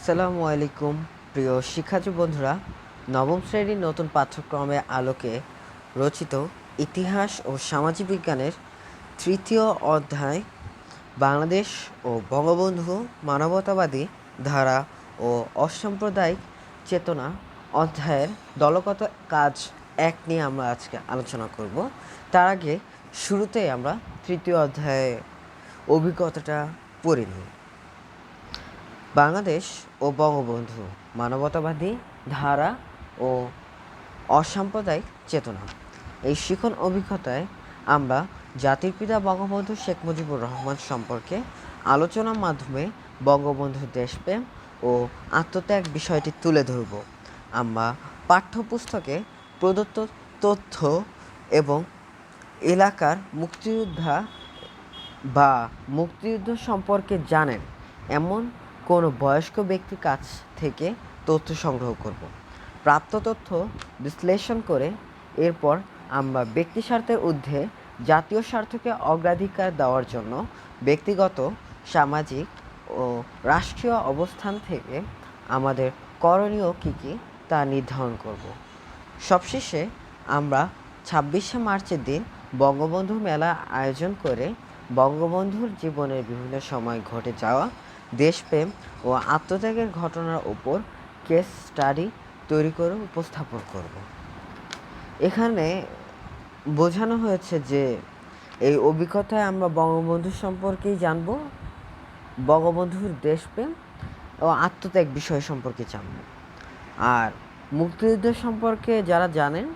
আসসালামু আলাইকুম প্রিয় শিক্ষার্থী বন্ধুরা, নবম শ্রেণীর নতুন পাঠ্যক্রমের আলোকে রচিত ইতিহাস ও সামাজিক বিজ্ঞানের তৃতীয় অধ্যায় বাংলাদেশ ও বঙ্গবন্ধু মানবতাবাদী ধারা ও অসাম্প্রদায়িক চেতনা অধ্যায়ের দলগত কাজ 1 নিয়ে আমরা আজকে আলোচনা করব। তার আগে শুরুতেই আমরা তৃতীয় অধ্যায়ে অভিজ্ঞতাটা পড়ে নিই। বাংলাদেশ ও বঙ্গবন্ধু মানবতাবাদী ধারা ও অসাম্প্রদায়িক চেতনা। এই শিখন অভিজ্ঞতায় আমরা জাতির পিতা বঙ্গবন্ধু শেখ মুজিবুর রহমান সম্পর্কে আলোচনার মাধ্যমে বঙ্গবন্ধুর দেশপ্রেম ও আত্মত্যাগ বিষয়টি তুলে ধরব। আমরা পাঠ্যপুস্তকে প্রদত্ত তথ্য এবং এলাকার মুক্তিযোদ্ধা বা মুক্তিযুদ্ধ সম্পর্কে জানেন এমন কোনো বয়স্ক ব্যক্তির কাছ থেকে তথ্য সংগ্রহ করব। প্রাপ্ত তথ্য বিশ্লেষণ করে এরপর আমরা ব্যক্তি স্বার্থের ঊর্ধ্বে জাতীয় স্বার্থকে অগ্রাধিকার দেওয়ার জন্য ব্যক্তিগত, সামাজিক ও রাষ্ট্রীয় অবস্থান থেকে আমাদের করণীয় কী কী তা নির্ধারণ করব। সবশেষে আমরা 26শে মার্চের দিন বঙ্গবন্ধু মেলা আয়োজন করে বঙ্গবন্ধুর জীবনের বিভিন্ন সময় ঘটে যাওয়া দেশপ্রেম ও আত্মত্যাগের ঘটনার উপর কেস স্টাডি তৈরি করে উপস্থাপন করব। এখানে বোঝানো হয়েছে যে এই অভিজ্ঞতায় আমরা বঙ্গবন্ধু সম্পর্কেই জানব, বঙ্গবন্ধুর দেশপ্রেম ও আত্মত্যাগ বিষয় সম্পর্কে জানব। আর মুক্তিযুদ্ধ সম্পর্কে যারা জানেন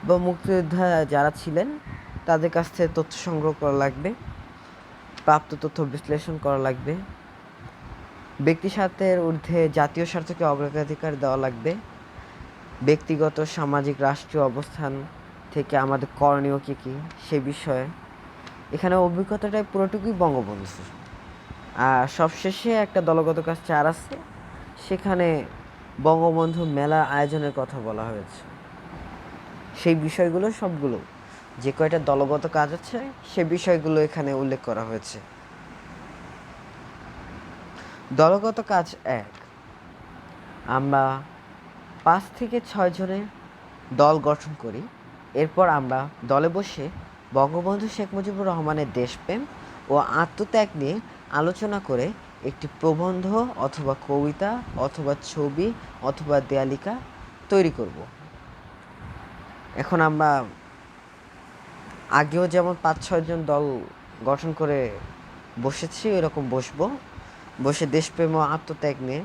বা মুক্তিযোদ্ধা যারা ছিলেন তাদের কাছ থেকে তথ্য সংগ্রহ করা লাগবে, প্রাপ্ত তথ্য বিশ্লেষণ করা লাগবে, ব্যক্তি স্বার্থের ঊর্ধ্বে জাতীয় স্বার্থকে অগ্রাধিকার দেওয়া লাগবে, ব্যক্তিগত, সামাজিক, রাষ্ট্রীয় অবস্থান থেকে আমাদের করণীয় কী কী সে বিষয়ে। এখানে অভিজ্ঞতাটাই পুরোটুকুই বঙ্গবন্ধু। আর সবশেষে একটা দলগত কাজ 4 আছে, সেখানে বঙ্গবন্ধু মেলা আয়োজনের কথা বলা হয়েছে। সেই বিষয়গুলো সবগুলো যে কয়টা দলগত কাজ আছে সে বিষয়গুলো এখানে উল্লেখ করা হয়েছে। দলগত কাজ 1, আমরা 5 থেকে 6 জনের দল গঠন করি। এরপর আমরা দলে বসে বঙ্গবন্ধু শেখ মুজিবুর রহমানের দেশপ্রেম ও আত্মত্যাগ নিয়ে আলোচনা করে একটি প্রবন্ধ অথবা কবিতা অথবা ছবি অথবা দেয়ালিকা তৈরি করব। এখন আমরা আগেও যেমন 5-6 জন দল গঠন করে বসেছি, এরকম বসে দেশপ্রেম ও আত্মত্যাগ নিয়ে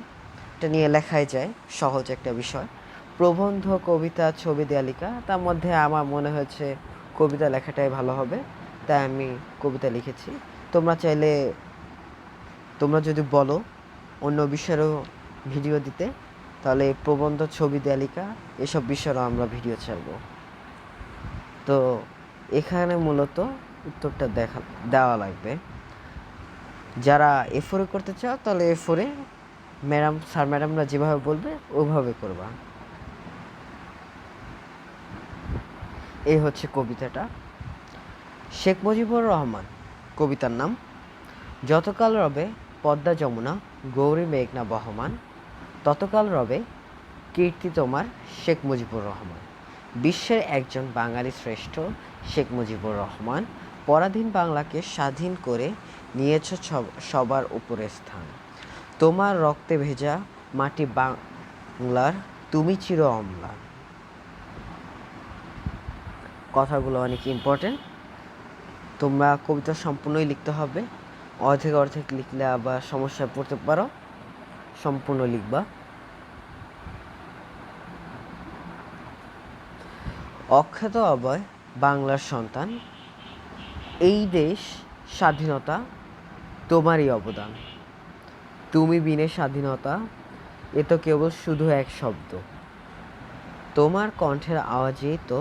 এটা নিয়ে লেখাই যায়, সহজ একটা বিষয়। প্রবন্ধ, কবিতা, ছবি, দেয়ালিকা, তার মধ্যে আমার মনে হয়েছে কবিতা লেখাটাই ভালো হবে, তাই আমি কবিতা লিখেছি। তোমরা চাইলে, তোমরা যদি বলো অন্য বিষয়েরও ভিডিও দিতে, তাহলে প্রবন্ধ, ছবি, দেয়ালিকা এসব বিষয়েরও আমরা ভিডিও ছাড়ব। তো এখানে মূলত উত্তরটা দেওয়া লাগবে। যারা এ4 করতে চাও তাহলে এ4 স্যার ম্যাডামরা যেভাবে বলবে ওভাবে করবা। এই হচ্ছে কবিতাটা। শেখ মুজিবুর রহমান কবিতার নাম। যতকাল রবে পদ্মা যমুনা গৌরী মেঘনা বহমান, ততকাল রবে কীর্তি তোমার শেখ মুজিবুর রহমান। বিশ্বের একজন বাঙালি শ্রেষ্ঠ শেখ মুজিবুর রহমান, পরাধীন বাংলাকে স্বাধীন করে নিয়েছ সবার উপরে স্থান। তোমার রক্তে ভেজা মাটি বাংলার, তুমি চির অম্লান। কথাগুলো অনেক ইম্পর্টেন্ট, তোমরা কবিতা সম্পূর্ণই লিখতে হবে। অর্ধেক লিখলে আবার সমস্যায় পড়তে পারো, সম্পূর্ণ লিখবা। অখ্যাত অভয় বাংলার সন্তান, এই দেশ স্বাধীনতা তোমারই অবদান। তুমি বিনে স্বাধীনতা, এ তো কেবল শুধু এক শব্দ। তোমার কণ্ঠের আওয়াজেই তো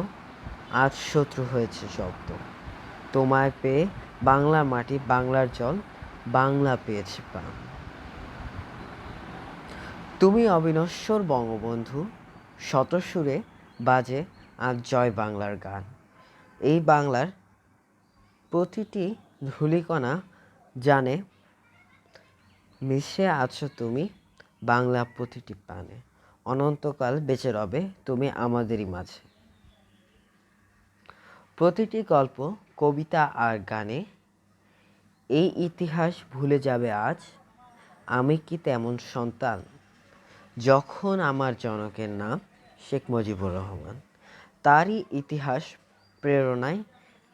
আজ শত্রু হয়েছে শব্দ। তোমায় পেয়ে বাংলার মাটি, বাংলার জল, বাংলা পেয়েছে প্রাণ। তুমি অবিনশ্বর বঙ্গবন্ধু, শত সুরে বাজে আজ জয় বাংলার গান। এই বাংলার প্রতিটি ধূলিকণা জানে মিশে আছো তুমি বাংলা প্রতিটি প্রাণে, অনন্তকাল বেঁচে রবে তুমি আমাদেরই মাঝে। প্রতিটি গল্প, কবিতা আর গানে এই ইতিহাস ভুলে যাবে আজ। আমি কি তেমন সন্তান, যখন আমার জনকের নাম শেখ মুজিবুর রহমান। তারই ইতিহাস প্রেরণায়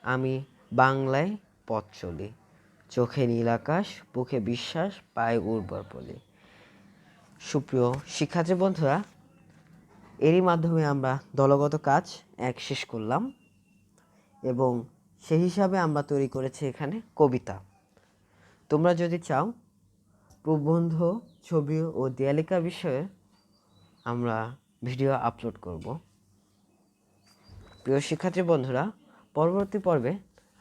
আমি বাংলায় পথ চলি। চোখে নীল আকাশ, বুকে বিশ্বাস, পায়ে উর্বর পলি। সুপ্রিয় শিক্ষার্থী বন্ধুরা, এরই মাধ্যমে আমরা দলগত কাজ শেষ করলাম এবং সেই হিসাবে আমরা তৈরি করেছি এখানে কবিতা। তোমরা যদি চাও প্রবন্ধ, ছবি ও দেয়ালিকা বিষয়ে আমরা ভিডিও আপলোড করব। প্রিয় শিক্ষার্থী বন্ধুরা, পরবর্তী পর্বে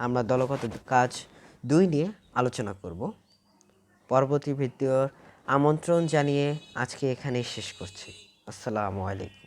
আমরা দলগত কাজ 2 নিয়ে আলোচনা করব। পরবর্তী ভিডিওর আমন্ত্রণ জানিয়ে আজকে এখানেই শেষ করছি। আসসালামু আলাইকুম।